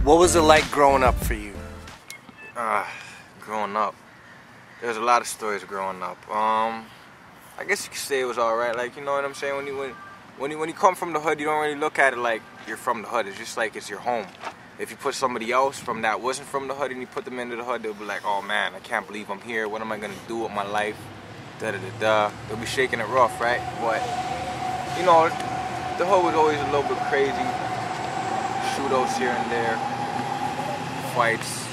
What was it like growing up for you? Growing up, there's a lot of stories growing up. I guess you could say it was alright. Like, you know what I'm saying? When you come from the hood, you don't really look at it like you're from the hood. It's just like it's your home. If you put somebody else from that wasn't from the hood and you put them into the hood, they'll be like, oh man, I can't believe I'm here. What am I gonna do with my life? Da da da da. They'll be shaking it rough, right? But you know, the hood was always a little bit crazy. Shootouts here and there, fights,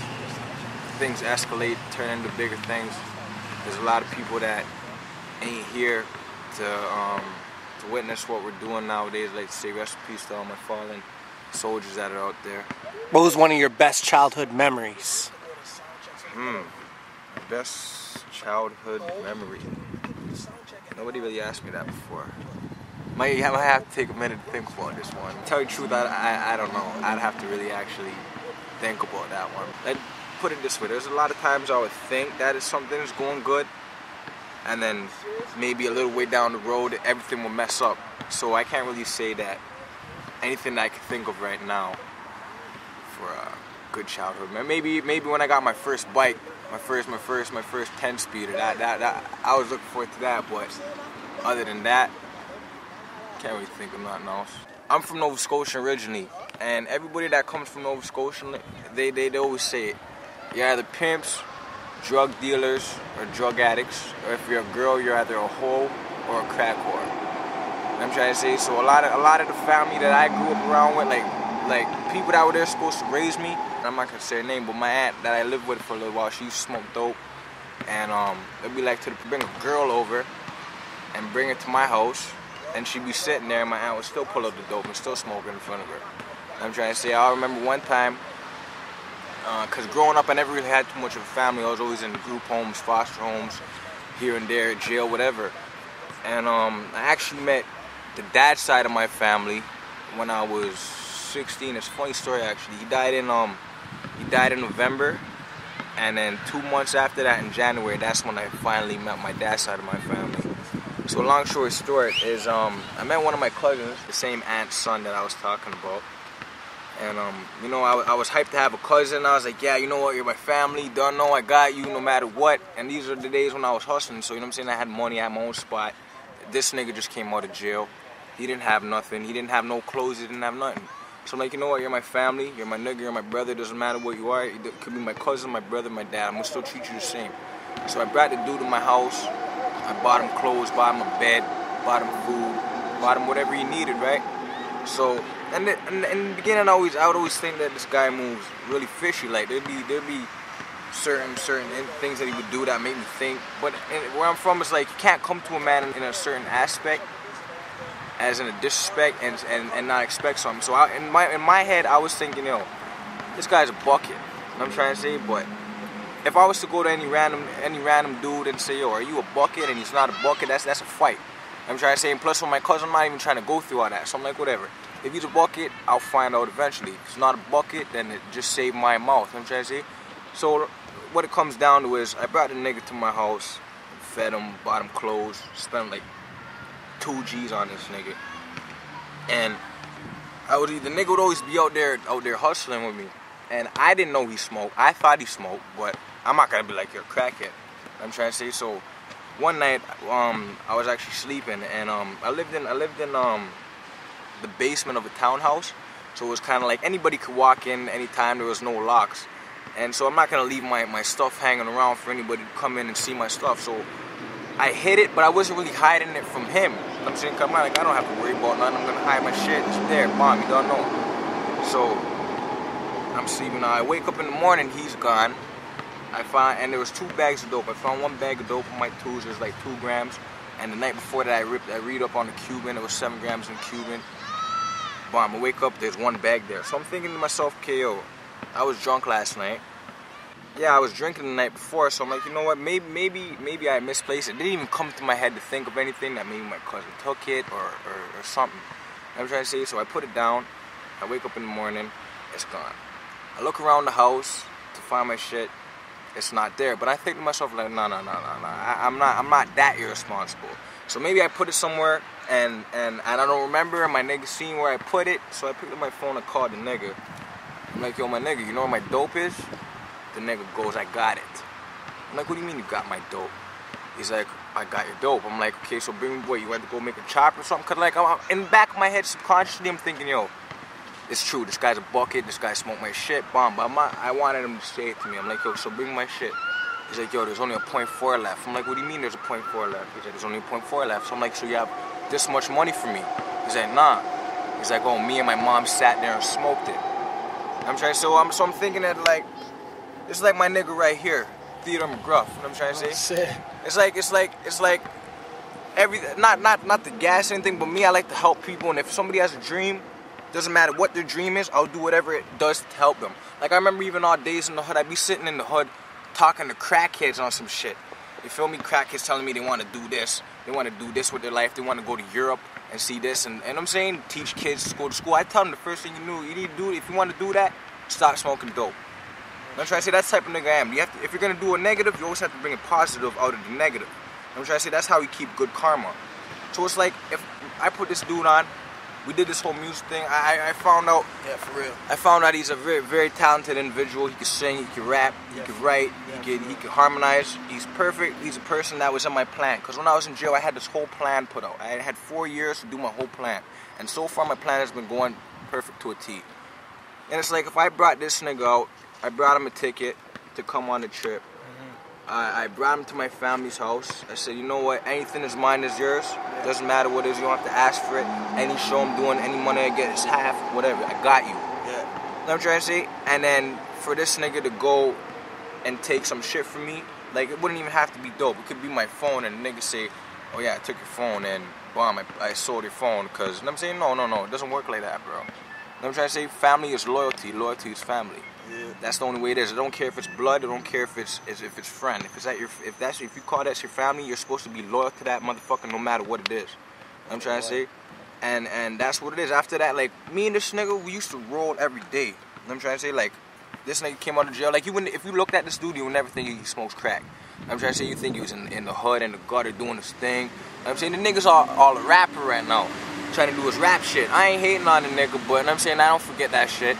things escalate, turn into bigger things. There's a lot of people that ain't here to witness what we're doing nowadays. Like to say rest in peace to all my fallen soldiers that are out there. What was one of your best childhood memories? Best childhood memory. Nobody really asked me that before. I have to take a minute to think about this one. To tell you the truth, I don't know. I'd have to really actually think about that one. Let's put it this way. There's a lot of times I would think that something is going good, and then maybe a little way down the road, everything will mess up. So I can't really say that anything that I can think of right now for a good childhood. Maybe when I got my first bike, my first 10-speeder, that I was looking forward to that. But other than that, can't really think of nothing else. I'm from Nova Scotia originally, and everybody that comes from Nova Scotia, they always say it. You're either pimps, drug dealers, or drug addicts, or if you're a girl, you're either a hoe or a crack whore. I'm trying to say, so a lot of the family that I grew up around with, like people that were there supposed to raise me, I'm not gonna say her name, but my aunt that I lived with for a little while, she used to smoke dope, and it'd be like to bring a girl over and bring her to my house, and she'd be sitting there, and my aunt would still pull up the dope and still smoke it in front of her. I'm trying to say, I remember one time, because growing up I never really had too much of a family. I was always in group homes, foster homes, here and there, jail, whatever. And I actually met the dad side of my family when I was 16. It's a funny story actually. He died in November, and then 2 months after that, in January, that's when I finally met my dad's side of my family. So long story short is I met one of my cousins, the same aunt's son that I was talking about. And you know, I was hyped to have a cousin. I was like, yeah, you know what, you're my family, don't know I got you no matter what. And these are the days when I was hustling, so you know what I'm saying, I had money, I had my own spot. This nigga just came out of jail. He didn't have nothing, he didn't have no clothes, he didn't have nothing. So I'm like, you know what, you're my family, you're my nigga, you're my brother, it doesn't matter what you are. It could be my cousin, my brother, my dad, I'm gonna still treat you the same. So I brought the dude to my house, I bought him clothes, bought him a bed, bought him food, bought him whatever he needed, right? So, and in the beginning, I would always think that this guy moves really fishy. Like there'd be certain things that he would do that made me think. But where I'm from, it's like you can't come to a man in a certain aspect, as in a disrespect, and not expect something. So in my head, I was thinking, yo, this guy's a bucket. You know what I'm trying to say, but if I was to go to any random dude and say, yo, are you a bucket? And he's not a bucket, that's a fight. I'm trying to say, and plus with my cousin, I'm not even trying to go through all that. So I'm like, whatever. If he's a bucket, I'll find out eventually. If he's not a bucket, then it just saved my mouth. You know what I'm trying to say? So what it comes down to is, I brought the nigga to my house, fed him, bought him clothes, spent like 2 G's on this nigga. And the nigga would always be out there hustling with me. And I didn't know he smoked. I thought he smoked, but I'm not gonna be like, you're a crackhead. I'm trying to say, so one night, I was actually sleeping, and I lived in the basement of a townhouse, so it was kind of like anybody could walk in anytime. There was no locks, and so I'm not gonna leave my stuff hanging around for anybody to come in and see my stuff. So I hid it, but I wasn't really hiding it from him. I'm saying, come on, like I don't have to worry about nothing. I'm gonna hide my shit. It's there, mom. You don't know. So I'm sleeping. Now I wake up in the morning. He's gone. And there was 2 bags of dope. I found 1 bag of dope on my tools. It was like 2 grams. And the night before that, I read up on the Cuban. It was 7 grams in Cuban. Bomb. I wake up, there's 1 bag there. So I'm thinking to myself, KO, I was drunk last night. Yeah, I was drinking the night before. So I'm like, you know what? Maybe I misplaced it. It didn't even come to my head to think of anything that maybe my cousin took it or something. I'm trying to say. So I put it down. I wake up in the morning. It's gone. I look around the house to find my shit. It's not there, but I think to myself like, no, I'm not that irresponsible. So maybe I put it somewhere and I don't remember. My nigga seen where I put it, so I picked up my phone and called the nigga. I'm like, yo, my nigga, you know where my dope is? The nigga goes, I got it. I'm like, what do you mean you got my dope? He's like, I got your dope. I'm like, okay, so bring me, what, you want to go make a chop or something? Cause like, in the back of my head, subconsciously, I'm thinking, yo, it's true, this guy's a bucket, this guy smoked my shit, bomb. But I wanted him to say it to me. I'm like, yo, so bring my shit. He's like, yo, there's only a .4 left. I'm like, what do you mean there's a .4 left? He's like, there's only a .4 left. So I'm like, so you have this much money for me? He's like, nah. He's like, oh, me and my mom sat there and smoked it. I'm trying to say, so I'm thinking that, like, it's like my nigga right here, Theodore McGruff. You know what I'm trying to say? It's like not the gas or anything, but me, I like to help people. And if somebody has a dream, doesn't matter what their dream is, I'll do whatever it does to help them. Like, I remember even all days in the hood, I'd be sitting in the hood talking to crackheads on some shit. You feel me? Crackheads telling me they want to do this. They want to do this with their life. They want to go to Europe and see this. And I'm saying, teach kids to go to school. I tell them the first thing you need to do, if you want to do that, stop smoking dope. I'm trying to say that's the type of nigga I am. If you're going to do a negative, you always have to bring a positive out of the negative. I'm trying to say that's how we keep good karma. So it's like, if I put this dude on, we did this whole music thing, I found out... Yeah, for real. I found out he's a very, very talented individual. He can sing, he can rap, he can write, he can harmonize. He's perfect. He's a person that was in my plan. Because when I was in jail, I had this whole plan put out. I had 4 years to do my whole plan. And so far, my plan has been going perfect to a T. And it's like, if I brought this nigga out, I brought him a ticket to come on the trip. I brought him to my family's house. I said, you know what, anything is mine is yours. Doesn't matter what it is, you don't have to ask for it. Any show I'm doing, any money I get is half, whatever, I got you. Yeah. You know what I'm trying to say? And then for this nigga to go and take some shit from me, like, it wouldn't even have to be dope. It could be my phone and the nigga say, oh yeah, I took your phone and bomb, I sold your phone. Cause, you know what I'm saying? No, it doesn't work like that, bro. You know what I'm trying to say? Family is loyalty. Loyalty is family. Yeah. That's the only way it is. I don't care if it's blood. I don't care if it's friend. If you call that your family, you're supposed to be loyal to that motherfucker no matter what it is. You know what I'm trying to say, and that's what it is. After that, like, me and this nigga, we used to roll every day. You know what I'm trying to say, like, this nigga came out of jail. Like, if you looked at this dude, you would never think he smokes crack. You know what I'm trying to say, you think he was in the hood and the gutter doing his thing. You know what I'm saying, the nigga's all a rapper right now, trying to do his rap shit. I ain't hating on the nigga, but you know what I'm saying, I don't forget that shit.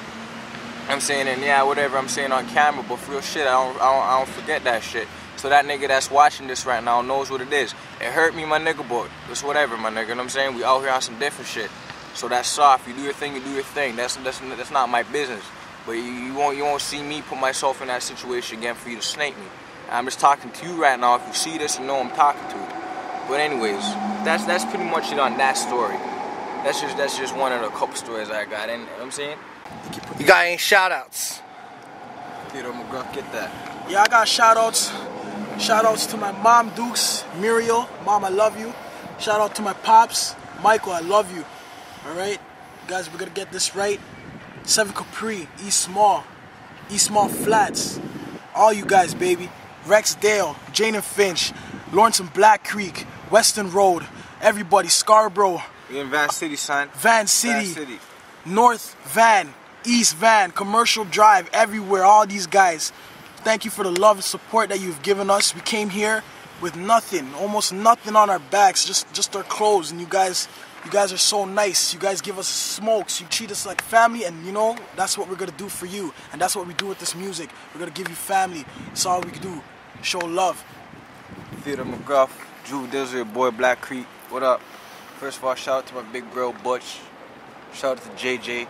I'm saying, and yeah, whatever I'm saying on camera, but for real shit, I don't forget that shit. So that nigga that's watching this right now knows what it is. It hurt me, my nigga, but it's whatever, my nigga. You know what I'm saying? We out here on some different shit. So that's soft. You do your thing, you do your thing. That's not my business. But you won't see me put myself in that situation again for you to snake me. I'm just talking to you right now. If you see this, you know I'm talking to you. But anyways, that's pretty much it on that story. That's just one of the couple stories I got. And you know what I'm saying? You got any shout-outs? Theodore McGruff, get that. Yeah, I got shout-outs. Shout-outs to my mom, Dukes, Muriel. Mom, I love you. Shout-out to my pops, Michael, I love you. Alright? Guys, we're gonna get this right. 7 Capri, East Small Flats. All you guys, baby. Rexdale, Jane and Finch, Lawrence and Black Creek, Weston Road, everybody, Scarborough. We in Van City, son. Van City. North Van, East Van, Commercial Drive, everywhere, all these guys. Thank you for the love and support that you've given us. We came here with nothing, almost nothing on our backs, just our clothes, and you guys are so nice. You guys give us smokes, you treat us like family, and you know, that's what we're gonna do for you, and that's what we do with this music. We're gonna give you family. That's all we can do. Show love. Theodore McGruff, Juvi Dizzle, your boy Black Creek. What up? First of all, shout out to my big bro Butch. Shout out to JJ.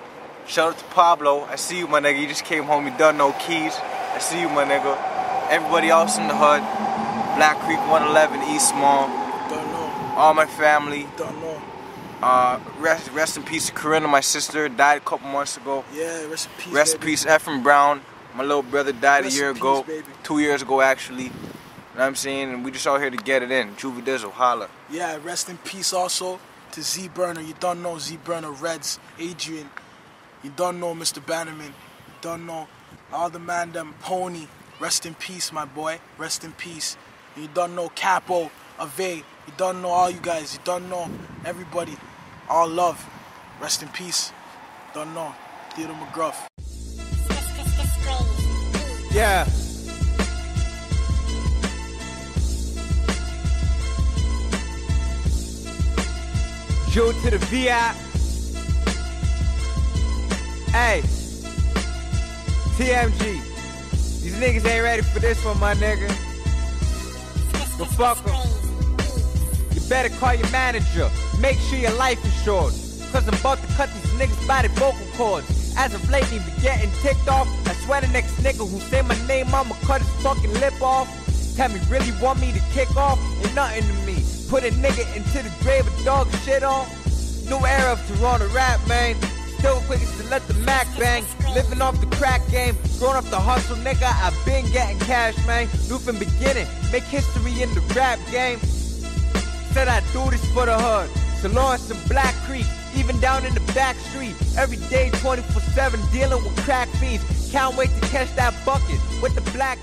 Shout out to Pablo. I see you, my nigga. You just came home. You done no keys. I see you, my nigga. Everybody else in the hood. Black Creek 111, East Small. Don't know. All my family. Don't know. Rest in peace to Corinna, my sister. Died a couple months ago. Yeah, rest in peace, Rest in peace, Ephraim Brown. My little brother died a year ago. Baby. 2 years ago, actually. You know what I'm saying? And we just out here to get it in. Juvi Dizzle, holla. Yeah, rest in peace also to Z Burner. You don't know Z Burner, Reds, Adrian. You don't know Mr. Bannerman. You don't know all the man them Pony. Rest in peace, my boy. Rest in peace. You don't know Capo, Ave. You don't know all you guys. You don't know everybody. All love. Rest in peace. Don't know. Theodore McGruff. Yeah. Joe to the VI. Hey. TMG. These niggas ain't ready for this one, my nigga. Go fuck 'em. You better call your manager. Make sure your life is short. Cause I'm about to cut these niggas by the vocal cords. As of late, he be getting ticked off. I swear the next nigga who say my name, I'ma cut his fucking lip off. Tell me, really want me to kick off? Ain't nothing to me. Put a nigga into the grave of dog shit on. New era of Toronto rap, man. Still quickest to let the Mac bang. Living off the crack game. Growing up the hustle, nigga. I've been getting cash, man. New from beginning. Make history in the rap game. Said I do this for the hood. So Lawrence and Black Creek. Even down in the back street. Every day 24/7 dealing with crack fiends. Can't wait to catch that bucket with the black